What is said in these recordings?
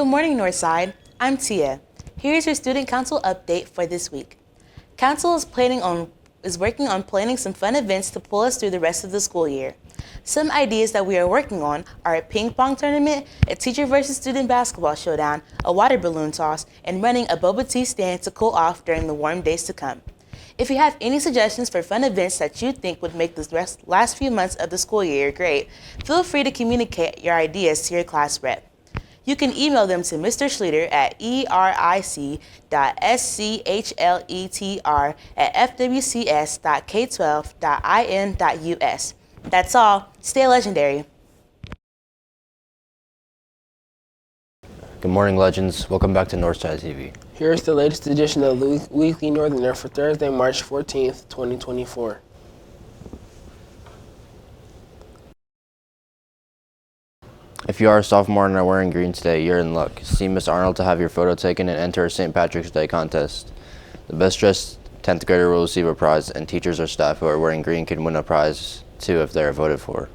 morning, Northside. I'm Tia. Here's your student council update for this week. Council is working on planning some fun events to pull us through the rest of the school year. Some ideas that we are working on are a ping pong tournament, a teacher versus student basketball showdown, a water balloon toss, and running a boba tea stand to cool off during the warm days to come. If you have any suggestions for fun events that you think would make the last few months of the school year great, feel free to communicate your ideas to your class rep. You can email them to Mr. Schleter at eric.schletr@fwcs.k12.in.us. That's all. Stay legendary. Good morning, Legends. Welcome back to Northside TV. Here's the latest edition of the Weekly Northerner for Thursday, March 14th, 2024. If you are a sophomore and are wearing green today, you're in luck. See Miss Arnold to have your photo taken and enter a St. Patrick's Day contest. The best dressed 10th grader will receive a prize, and teachers or staff who are wearing green can win a prize too if they are voted for.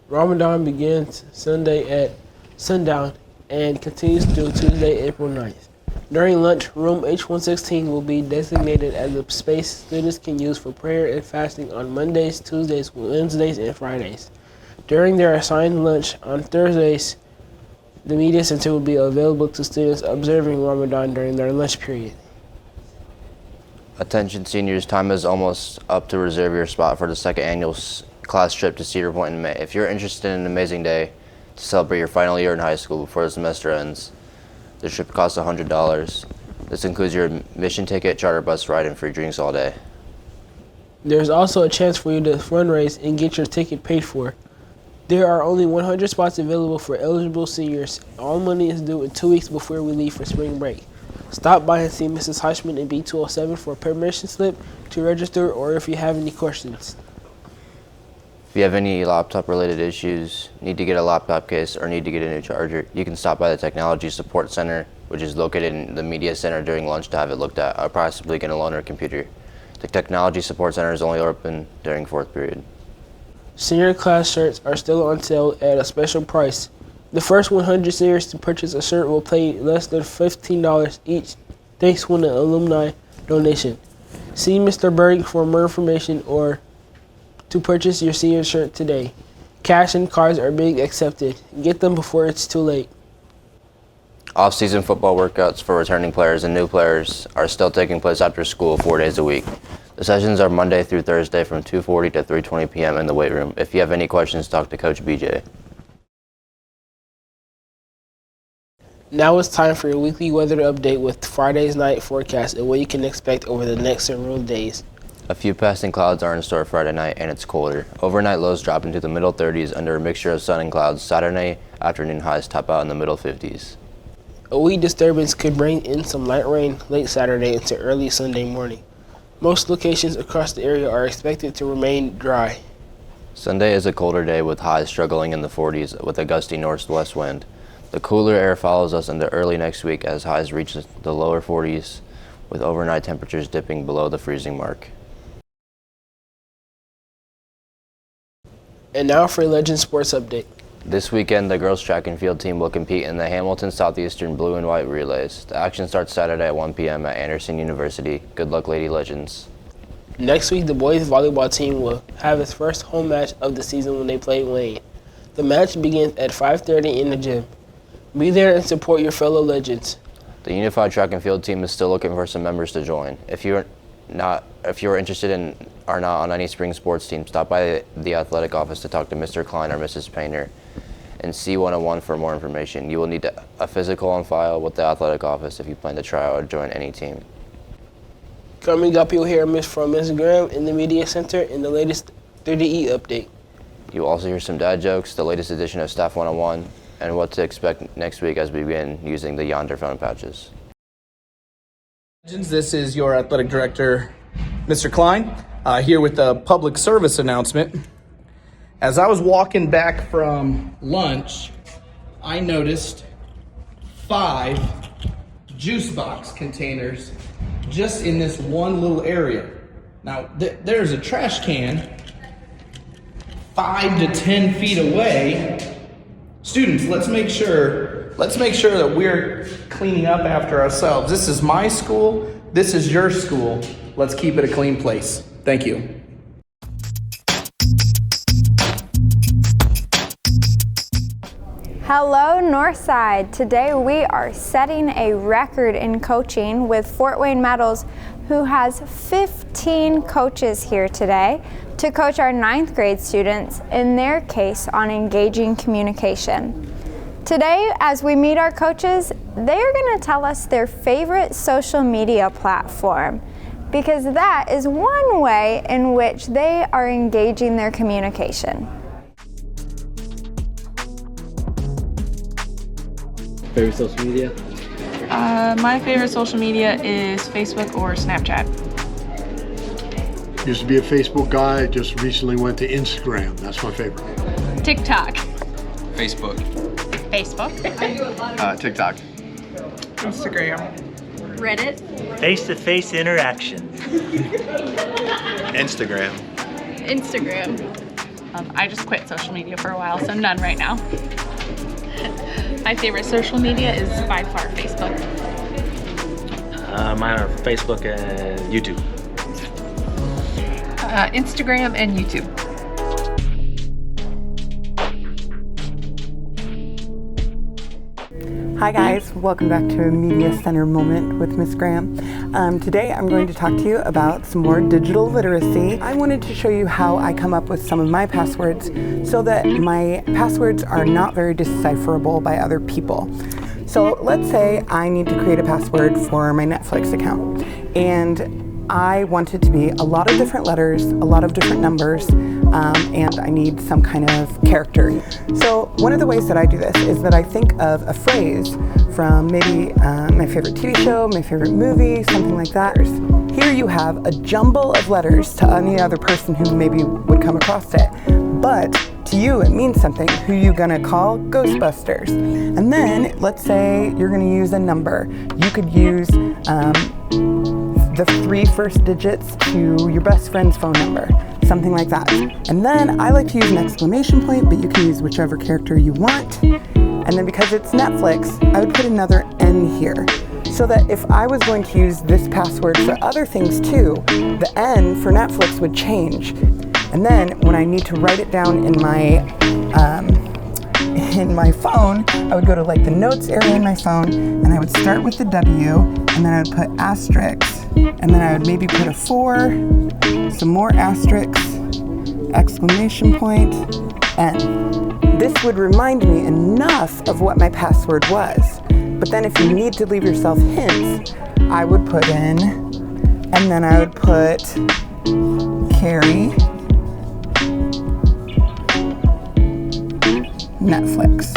Ramadan begins Sunday at sundown and continues through Tuesday, April 9th. During lunch, room H116 will be designated as a space students can use for prayer and fasting on Mondays, Tuesdays, Wednesdays, and Fridays. During their assigned lunch on Thursdays, the media center will be available to students observing Ramadan during their lunch period. Attention seniors, time is almost up to reserve your spot for the second annual class trip to Cedar Point in May. If you're interested in an amazing day to celebrate your final year in high school before the semester ends, the trip costs $100. This includes your admission ticket, charter bus ride, and free drinks all day. There's also a chance for you to fundraise and get your ticket paid for. There are only 100 spots available for eligible seniors. All money is due in 2 weeks before we leave for spring break. Stop by and see Mrs. Hushman in B207 for a permission slip to register or if you have any questions. If you have any laptop-related issues, need to get a laptop case, or need to get a new charger, you can stop by the Technology Support Center, which is located in the Media Center during lunch to have it looked at, or possibly get a loaner computer. The Technology Support Center is only open during 4th period. Senior class shirts are still on sale at a special price. The first 100 seniors to purchase a shirt will pay less than $15 each, thanks to an alumni donation. See Mr. Berg for more information or to purchase your senior shirt today. Cash and cards are being accepted. Get them before it's too late. Off-season football workouts for returning players and new players are still taking place after school 4 days a week. The sessions are Monday through Thursday from 2:40 to 3:20 p.m. in the weight room. If you have any questions, talk to Coach BJ. Now it's time for your weekly weather update with Friday's night forecast and what you can expect over the next several days. A few passing clouds are in store Friday night, and it's colder. Overnight lows drop into the middle 30s under a mixture of sun and clouds. Saturday afternoon highs top out in the middle 50s. A weak disturbance could bring in some light rain late Saturday into early Sunday morning. Most locations across the area are expected to remain dry. Sunday is a colder day with highs struggling in the 40s with a gusty northwest wind. The cooler air follows us into early next week as highs reach the lower 40s with overnight temperatures dipping below the freezing mark. And now for a Legend Sports Update. This weekend, the girls' track and field team will compete in the Hamilton Southeastern Blue and White Relays. The action starts Saturday at 1 p.m. at Anderson University. Good luck, Lady Legends. Next week, the boys' volleyball team will have its first home match of the season when they play Wayne. The match begins at 5:30 in the gym. Be there and support your fellow Legends. The Unified Track and Field team is still looking for some members to join. If you are interested in are not on any spring sports team, stop by the athletic office to talk to Mr. Klein or Mrs. Painter and C101 for more information. You will need a physical on file with the athletic office if you plan to try out or join any team. Coming up, you'll hear from Ms. Graham in the Media Center in the latest 30E update. You'll also hear some dad jokes, the latest edition of Staff 101, and what to expect next week as we begin using the Yonder phone patches. This is your athletic director, Mr. Klein, here with a public service announcement. As I was walking back from lunch, I noticed 5 juice box containers just in this one little area. Now, there's a trash can 5 to 10 feet away. Students, let's make sure let's make sure that we're cleaning up after ourselves. This is my school. This is your school. Let's keep it a clean place. Thank you. Hello Northside. Today we are setting a record in coaching with Fort Wayne Metals, who has 15 coaches here today to coach our 9th grade students in their case on engaging communication. Today, as we meet our coaches, they are going to tell us their favorite social media platform, because that is one way in which they are engaging their communication. Favorite social media? My favorite social media is Facebook or Snapchat. Used to be a Facebook guy, just recently went to Instagram. That's my favorite. TikTok. Facebook. Facebook. TikTok. Instagram. Reddit. Face-to-face interaction. Instagram. I just quit social media for a while, so none right now. My favorite social media is by far Facebook. Mine are Facebook and YouTube. Instagram and YouTube. Hi guys, welcome back to a Media Center Moment with Miss Graham. Today I'm going to talk to you about some more digital literacy. I wanted to show you how I come up with some of my passwords so that my passwords are not very decipherable by other people. So let's say I need to create a password for my Netflix account, and I want it to be a lot of different letters, a lot of different numbers, and I need some kind of character. So one of the ways that I do this is that I think of a phrase from maybe my favorite TV show, my favorite movie, something like that. Here you have a jumble of letters to any other person who maybe would come across it, but to you it means something. Who you gonna call? Ghostbusters. And then let's say you're gonna use a number. You could use the 3 first digits to your best friend's phone number, something like that. And then I like to use an exclamation point, but you can use whichever character you want. And then because it's Netflix, I would put another N here, so that if I was going to use this password for other things too, the N for Netflix would change. And then when I need to write it down in my phone, I would go to like the notes area in my phone, and I would start with the W, and then I would put asterisks, and then I would maybe put a 4, some more asterisks, exclamation point, N. This would remind me enough of what my password was. But then if you need to leave yourself hints, I would put in, and then I would put Carrie Netflix.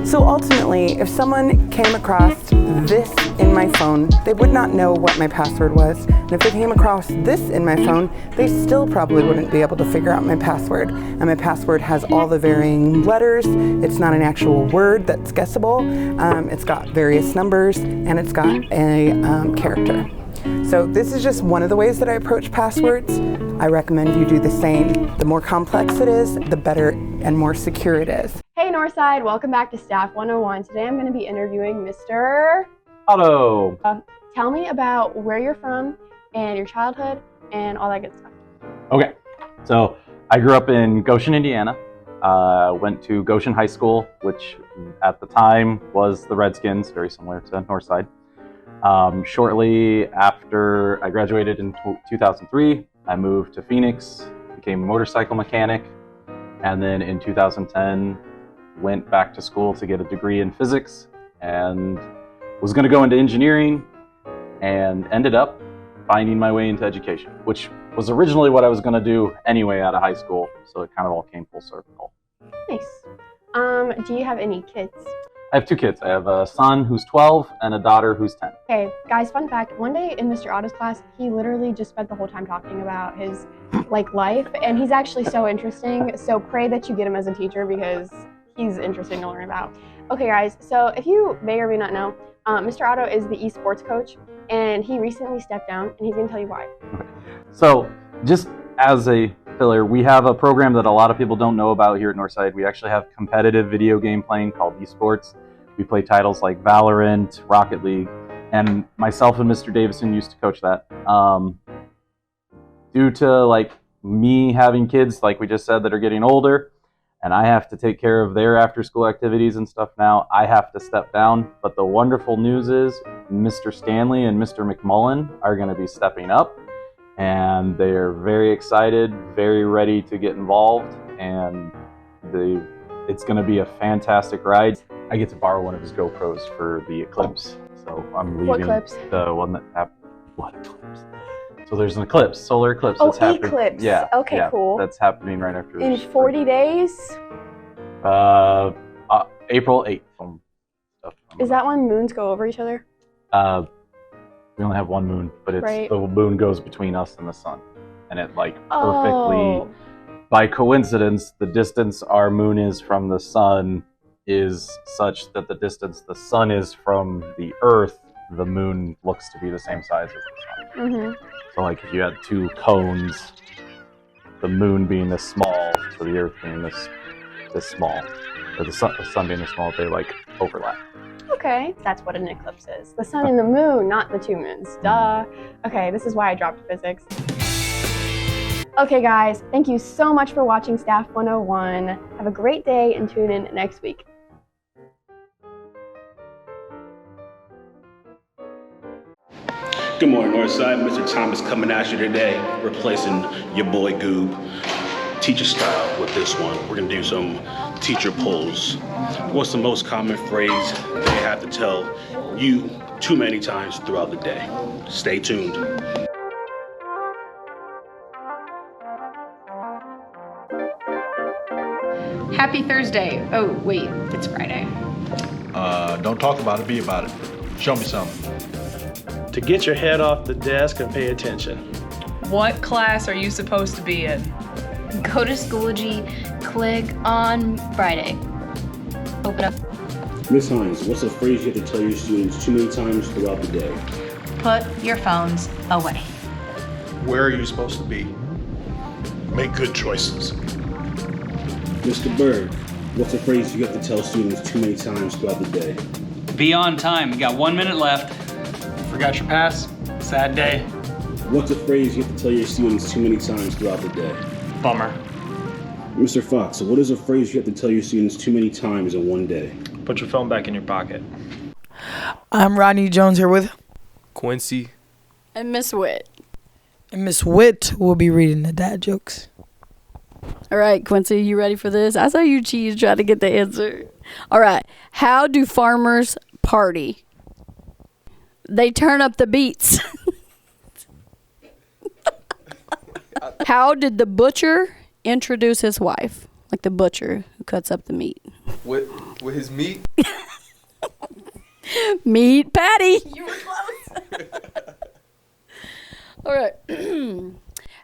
So ultimately, if someone came across this in my phone, they would not know what my password was. And if they came across this in my phone, they still probably wouldn't be able to figure out my password. And my password has all the varying letters. It's not an actual word that's guessable. It's got various numbers, and it's got a character. So this is just one of the ways that I approach passwords. I recommend you do the same. The more complex it is, the better and more secure it is. Hey Northside, welcome back to Staff 101. Today I'm going to be interviewing Mr. Otto. Tell me about where you're from and your childhood and all that good stuff. Okay, so I grew up in Goshen, Indiana. Went to Goshen High School, which at the time was the Redskins, very similar to Northside. Shortly after I graduated in 2003, I moved to Phoenix, became a motorcycle mechanic, and then in 2010 went back to school to get a degree in physics and was going to go into engineering, and ended up finding my way into education, which was originally what I was going to do anyway out of high school, so it kind of all came full circle. Nice. Do you have any kids? I have 2 kids. I have a son who's 12 and a daughter who's 10. Okay, guys, fun fact. One day in Mr. Otto's class, he literally just spent the whole time talking about his life, and he's actually so interesting. So pray that you get him as a teacher, because he's interesting to learn about. Okay, guys, so if you may or may not know, Mr. Otto is the esports coach, and he recently stepped down, and he's going to tell you why. Okay. So just as a filler, we have a program that a lot of people don't know about here at Northside. We actually have competitive video game playing called esports. We play titles like Valorant, Rocket League, and myself and Mr. Davison used to coach that. Due to like me having kids, like we just said, that are getting older, and I have to take care of their after-school activities and stuff now, I have to step down. But the wonderful news is Mr. Stanley and Mr. McMullen are going to be stepping up, and they are very excited, very ready to get involved, and it's going to be a fantastic ride. I get to borrow one of his GoPros for the eclipse, so I'm leaving. What eclipse? The one that happened. What eclipse? So there's an eclipse, solar eclipse. Oh, that's happening. eclipse. Yeah. Okay, yeah, cool. That's happening right after. In 40 days? April 8th. Is that when moons go over each other? We only have one moon, but it's Right. the moon goes between us and the sun, and it like perfectly. Oh. By coincidence, the distance our moon is from the sun is such that the distance the sun is from the Earth, the moon looks to be the same size as the sun. Mm-hmm. So like if you had two cones, the moon being this small, so the Earth being this small, or the sun being this small, they like overlap. Okay, that's what an eclipse is. The sun and the moon, not the two moons. Duh. Okay, this is why I dropped physics. Okay guys, thank you so much for watching Staff 101. Have a great day and tune in next week. Good morning, Northside. Mr. Thomas coming at you today, replacing your boy Goob. Teacher style with this one. We're gonna do some teacher polls. What's the most common phrase they have to tell you too many times throughout the day? Stay tuned. Happy Thursday. Oh, wait, it's Friday. Don't talk about it, be about it. Show me something. To get your head off the desk and pay attention. What class are you supposed to be in? Go to Schoology, click on Friday. Open up. Miss Hines, what's a phrase you have to tell your students too many times throughout the day? Put your phones away. Where are you supposed to be? Make good choices. Mr. Berg, what's a phrase you have to tell students too many times throughout the day? Be on time. You got 1 minute left. Forgot your pass? Sad day. What's a phrase you have to tell your students too many times throughout the day? Bummer. Mr. Fox, what is a phrase you have to tell your students too many times in one day? Put your phone back in your pocket. I'm Rodney Jones here with Quincy and Miss Witt. And Miss Witt will be reading the dad jokes. All right, Quincy, you ready for this? I saw you cheese try to get the answer. All right. How do farmers party? They turn up the beats. How did the butcher introduce his wife? Like the butcher who cuts up the meat. With his meat? Meat patty. You were close. All right.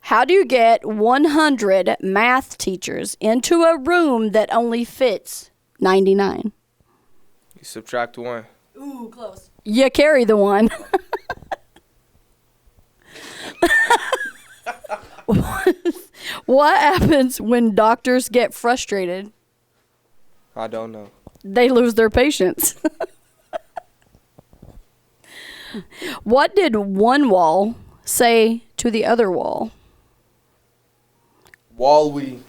How do you get 100 math teachers into a room that only fits 99? You subtract 1. Ooh, close. You carry the 1. What happens when doctors get frustrated? I don't know. They lose their patience. What did one wall say to the other wall? Wally.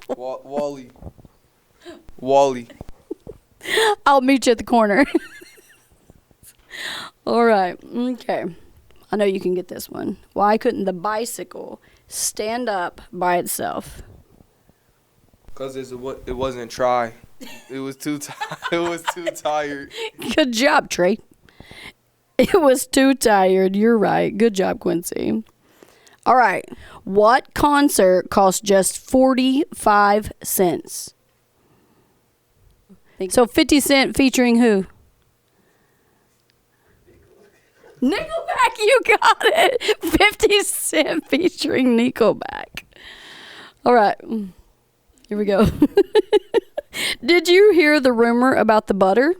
Wally. Wally. I'll meet you at the corner. All right. Okay. I know you can get this one. Why couldn't the bicycle stand up by itself? Because it wasn't try. It was too tired. Good job, Trey. It was too tired. You're right. Good job, Quincy. All right. What concert cost just 45 cents? So 50 Cent featuring who? Nickelback, you got it. 50 Cent featuring Nickelback. All right. Here we go. Did you hear the rumor about the butter?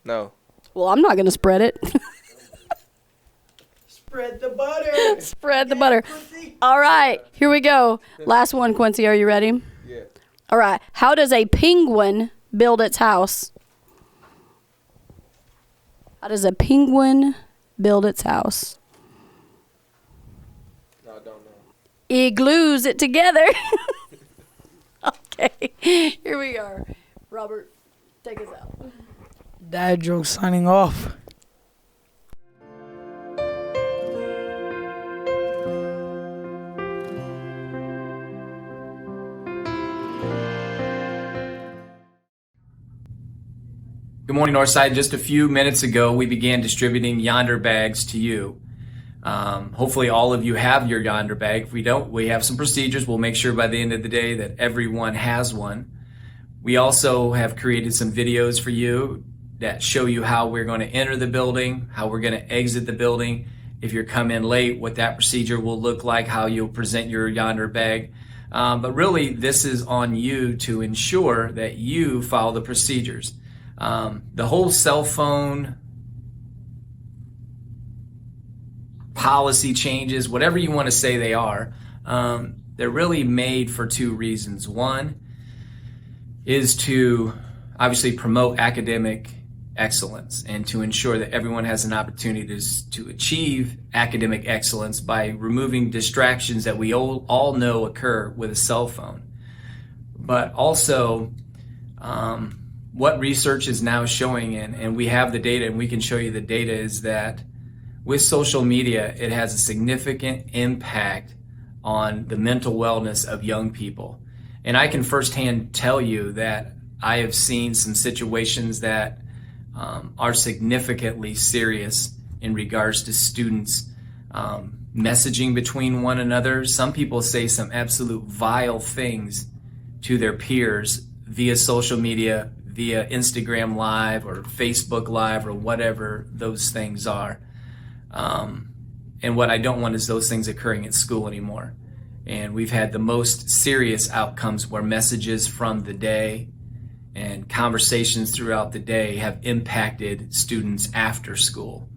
No. Well, I'm not going to spread it. Spread the butter. Spread the butter. All right. Here we go. Last one, Quincy. Are you ready? Yeah. All right. How does a penguin build its house? How does a penguin build its house? No, I don't know. It glues it together. Okay, here we are. Robert, take us out. Dad joke signing off. Good morning, Northside. Just a few minutes ago, we began distributing Yonder bags to you. Hopefully all of you have your Yonder bag. If we don't, we have some procedures. We'll make sure by the end of the day that everyone has one. We also have created some videos for you that show you how we're going to enter the building, how we're going to exit the building. If you're coming late, what that procedure will look like, how you'll present your Yonder bag. But really, this is on you to ensure that you follow the procedures. The whole cell phone policy changes, whatever you want to say they are, they're really made for two reasons. One is to obviously promote academic excellence and to ensure that everyone has an opportunity to achieve academic excellence by removing distractions that we all know occur with a cell phone. But also, what research is now showing, and we have the data and we can show you the data, is that with social media, it has a significant impact on the mental wellness of young people. And I can firsthand tell you that I have seen some situations that are significantly serious in regards to students messaging between one another. Some people say some absolute vile things to their peers via social media, via Instagram Live or Facebook Live or whatever those things are. And what I don't want is those things occurring at school anymore. And we've had the most serious outcomes where messages from the day and conversations throughout the day have impacted students after school.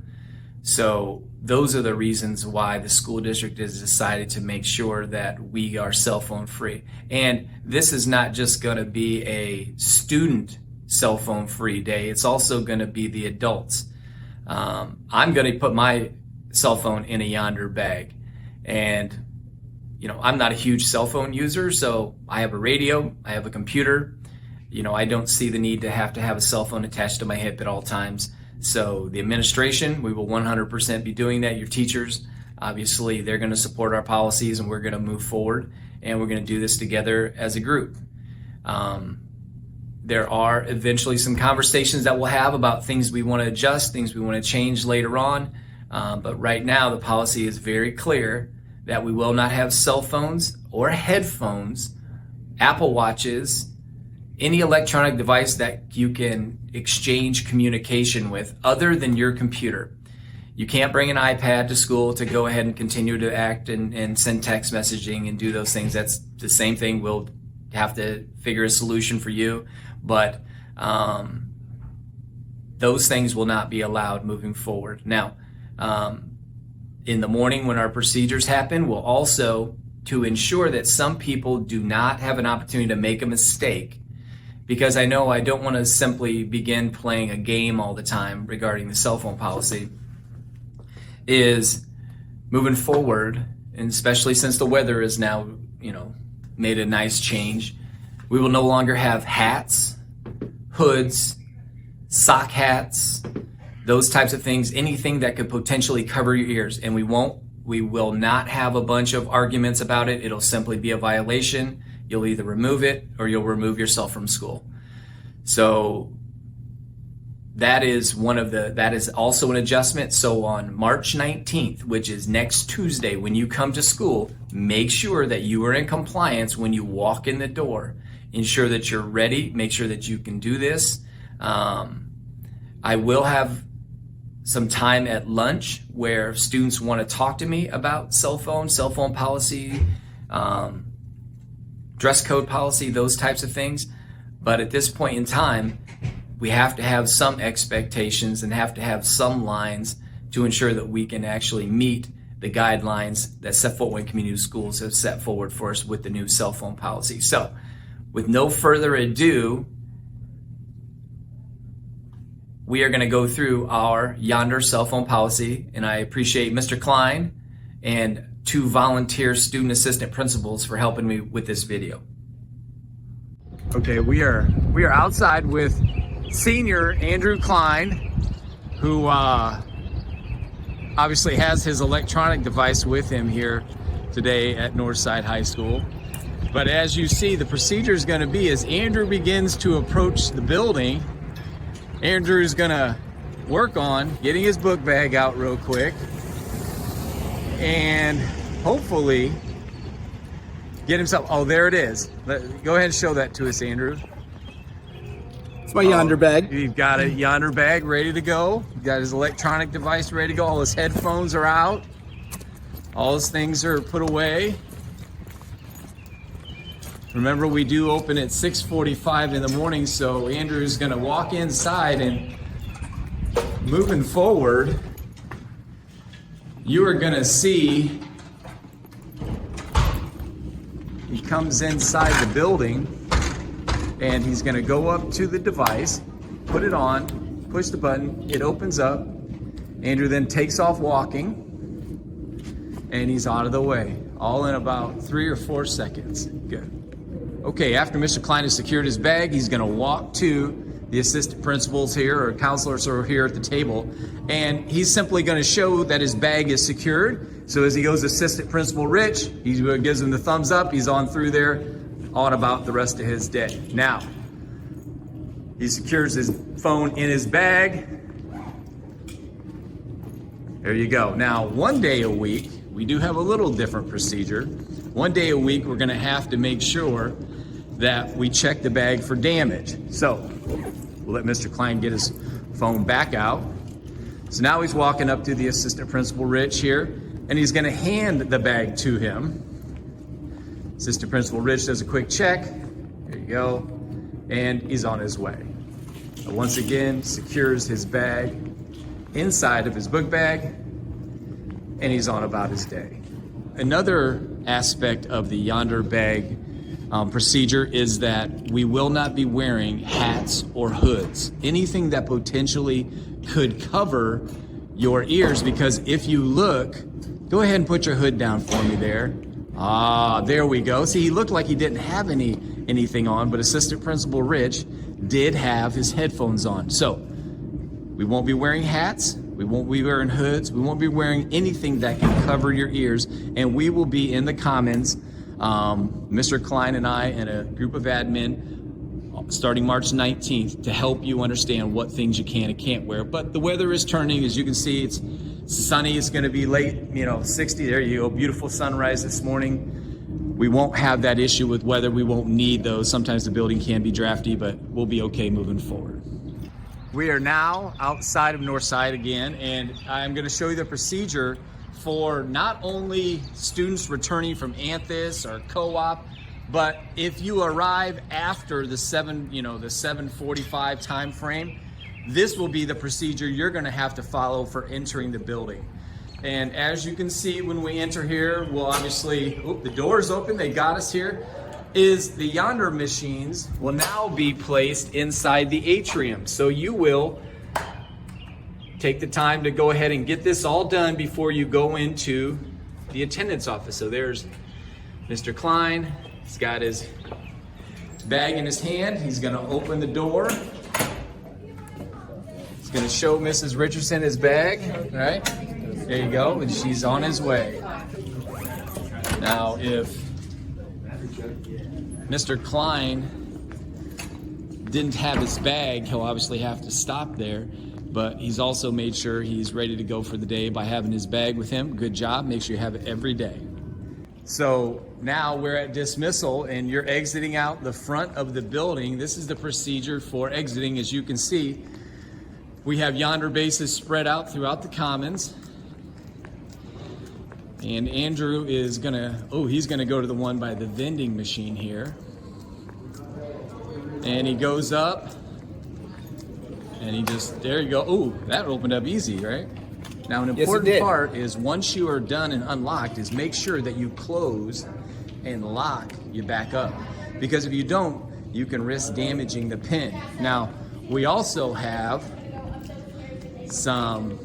So those are the reasons why the school district has decided to make sure that we are cell phone free. And this is not just going to be a student cell phone free day, it's also going to be the adults. I'm going to put my cell phone in a Yonder bag. And, you know, I'm not a huge cell phone user, so I have a radio, I have a computer. You know, I don't see the need to have a cell phone attached to my hip at all times. So the administration, we will 100% be doing that. Your teachers, obviously, they're going to support our policies and we're going to move forward and we're going to do this together as a group. There are eventually some conversations that we'll have about things we want to adjust, things we want to change later on. But right now, the policy is very clear that we will not have cell phones or headphones, Apple Watches, any electronic device that you can exchange communication with other than your computer. You can't bring an iPad to school to go ahead and continue to act and send text messaging and do those things. That's the same thing. We'll have to figure a solution for you. But those things will not be allowed moving forward. Now, in the morning when our procedures happen, we'll also, to ensure that some people do not have an opportunity to make a mistake, because I know I don't want to simply begin playing a game all the time regarding the cell phone policy, is moving forward, and especially since the weather is now, you know, made a nice change, we will no longer have hats, hoods, sock hats, those types of things, anything that could potentially cover your ears. And we will not have a bunch of arguments about it. It'll simply be a violation. You'll either remove it or you'll remove yourself from school. So that is also an adjustment. So on March 19th, which is next Tuesday, when you come to school, make sure that you are in compliance when you walk in the door. Ensure that you're ready. Make sure that you can do this. I will have some time at lunch where students want to talk to me about cell phone policy, dress code policy, those types of things. But at this point in time, we have to have some expectations and have to have some lines to ensure that we can actually meet the guidelines that Fort Wayne Community Schools have set forward for us with the new cell phone policy. So, with no further ado, we are going to go through our Yonder cell phone policy, and I appreciate Mr. Klein and 2 volunteer student assistant principals for helping me with this video. Okay, we are outside with senior Andrew Klein, who obviously has his electronic device with him here today at Northside High School. But as you see, the procedure is going to be as Andrew begins to approach the building, Andrew is going to work on getting his book bag out real quick and hopefully get himself, oh, there it is. Go ahead and show that to us, Andrew. It's my Yonder bag. You've got a Yonder bag ready to go. You've got his electronic device ready to go. All his headphones are out. All his things are put away. Remember, we do open at 6:45 in the morning, so Andrew's gonna walk inside, and moving forward, you are gonna see he comes inside the building, and he's gonna go up to the device, put it on, push the button, it opens up. Andrew then takes off walking, and he's out of the way, all in about 3 or 4 seconds. Good. Okay, after Mr. Klein has secured his bag, he's gonna walk to the assistant principals here, or counselors who are here at the table, and he's simply gonna show that his bag is secured. So as he goes to Assistant Principal Rich, he gives him the thumbs up, he's on through there, on about the rest of his day. Now, he secures his phone in his bag. There you go. Now, 1 day a week, we do have a little different procedure. 1 day a week, we're gonna have to make sure that we check the bag for damage. So, we'll let Mr. Klein get his phone back out. So now he's walking up to the Assistant Principal Rich here, and he's gonna hand the bag to him. Assistant Principal Rich does a quick check. There you go. And he's on his way. Once again, secures his bag inside of his book bag, and he's on about his day. Another aspect of the Yonder bag procedure is that we will not be wearing hats or hoods, anything that potentially could cover your ears, because if you look, go ahead and put your hood down for me there. Ah, there we go. See, he looked like he didn't have anything on, but Assistant Principal Rich did have his headphones on. So we won't be wearing hats, we won't be wearing hoods, we won't be wearing anything that can cover your ears, and we will be in the commons, Mr. Klein and I and a group of admin, starting March 19th, to help you understand what things you can and can't wear. But the weather is turning, as you can see. It's sunny, it's gonna be late, 60, there you go, beautiful sunrise this morning. We won't have that issue with weather, we won't need those. Sometimes the building can be drafty, but we'll be okay moving forward. We are now outside of Northside again, and I'm gonna show you the procedure for not only students returning from Anthus or co-op, but if you arrive after the 7:45 time frame, this will be the procedure you're gonna have to follow for entering the building. And as you can see, when we enter here, we'll obviously, the door's open, they got us here, is the Yonder machines will now be placed inside the atrium. So you will take the time to go ahead and get this all done before you go into the attendance office. So there's Mr. Klein. He's got his bag in his hand. He's gonna open the door. He's gonna show Mrs. Richardson his bag, right? There you go, and she's on his way. Now, if Mr. Klein didn't have his bag, he'll obviously have to stop there, but he's also made sure he's ready to go for the day by having his bag with him. Good job, make sure you have it every day. So now we're at dismissal and you're exiting out the front of the building. This is the procedure for exiting. As you can see, we have Yonder bases spread out throughout the commons. And Andrew is he's gonna go to the one by the vending machine here. And he goes up and he just, there you go. Oh, that opened up easy, right? Now an important part is once you are done and unlocked is make sure that you close and lock you back up. Because if you don't, you can risk damaging the pin. Now, we also have some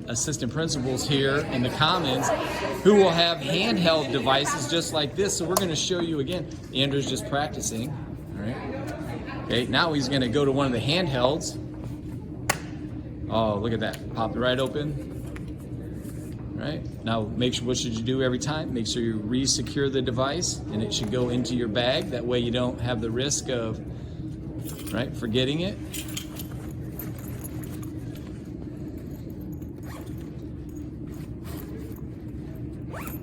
assistant principals here in the Commons who will have handheld devices just like this. So we're going to show you again. Andrew's just practicing. All right. Okay, now he's going to go to one of the handhelds. Oh, look at that. Pop it right open. Right. Now, what should you do every time? Make sure you re-secure the device, and it should go into your bag. That way you don't have the risk of, forgetting it.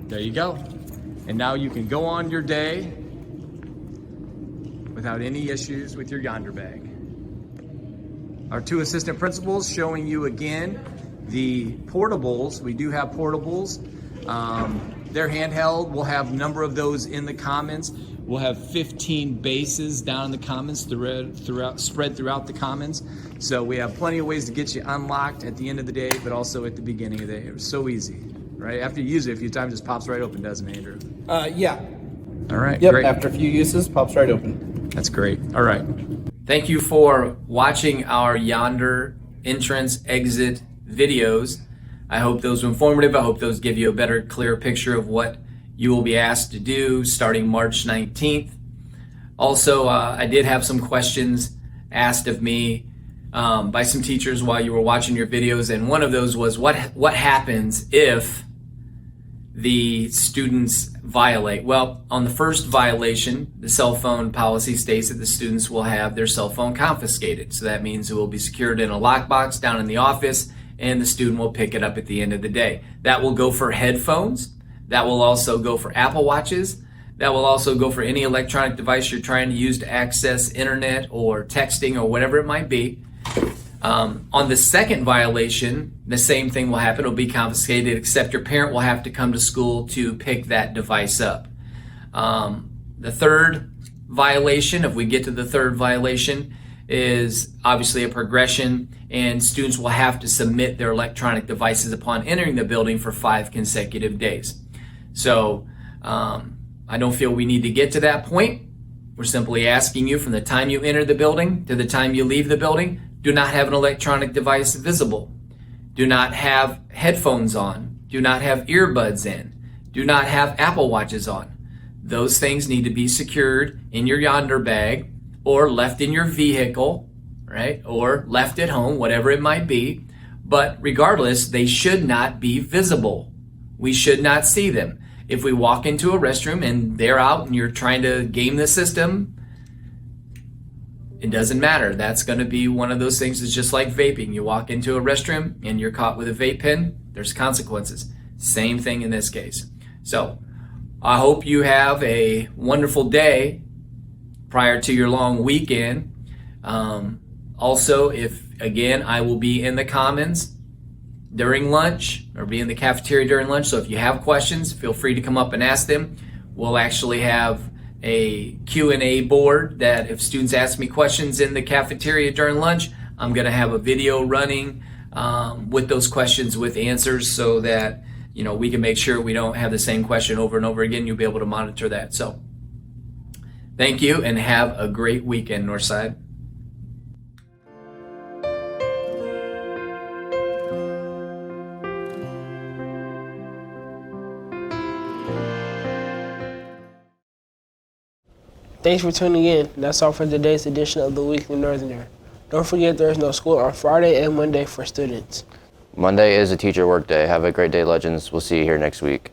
There you go. And now you can go on your day without any issues with your Yonder bag. Our two assistant principals showing you again the portables. We do have portables. They're handheld. We'll have a number of those in the Commons. We'll have 15 bases down in the Commons spread throughout the Commons. So we have plenty of ways to get you unlocked at the end of the day, but also at the beginning of the day. It was so easy, right? After you use it a few times, it just pops right open, doesn't it, Andrew? Yeah. All right, Yep, great. after a few uses, pops right open. That's great. All right. Thank you for watching our Yonder entrance exit videos. I hope those were informative. I hope those give you a better, clearer picture of what you will be asked to do starting March 19th. Also, I did have some questions asked of me by some teachers while you were watching your videos, and one of those was what happens if the students violate? Well, on the first violation, the cell phone policy states that the students will have their cell phone confiscated. So that means it will be secured in a lockbox down in the office, and the student will pick it up at the end of the day. That will go for headphones. That will also go for Apple Watches. That will also go for any electronic device you're trying to use to access internet or texting or whatever it might be. On the second violation, the same thing will happen. It'll be confiscated, except your parent will have to come to school to pick that device up. The third violation, if we get to the third violation, is obviously a progression, and students will have to submit their electronic devices upon entering the building for 5 consecutive days. So I don't feel we need to get to that point. We're simply asking you from the time you enter the building to the time you leave the building, do not have an electronic device visible. Do not have headphones on. Do not have earbuds in. Do not have Apple Watches on. Those things need to be secured in your Yonder bag or left in your vehicle, right? Or left at home, whatever it might be. But regardless, they should not be visible. We should not see them. If we walk into a restroom and they're out and you're trying to game the system, it doesn't matter. That's going to be one of those things that's just like vaping. You walk into a restroom and you're caught with a vape pen, there's consequences. Same thing in this case. So I hope you have a wonderful day prior to your long weekend. Also, I will be in the Commons during lunch, or be in the cafeteria during lunch. So if you have questions, feel free to come up and ask them. We'll actually have a Q&A board that if students ask me questions in the cafeteria during lunch, I'm going to have a video running with those questions with answers, so that we can make sure we don't have the same question over and over again. You'll be able to monitor that. So thank you, and have a great weekend, Northside. Thanks for tuning in. That's all for today's edition of the Weekly Northerner. Don't forget there is no school on Friday and Monday for students. Monday is a teacher work day. Have a great day, Legends. We'll see you here next week.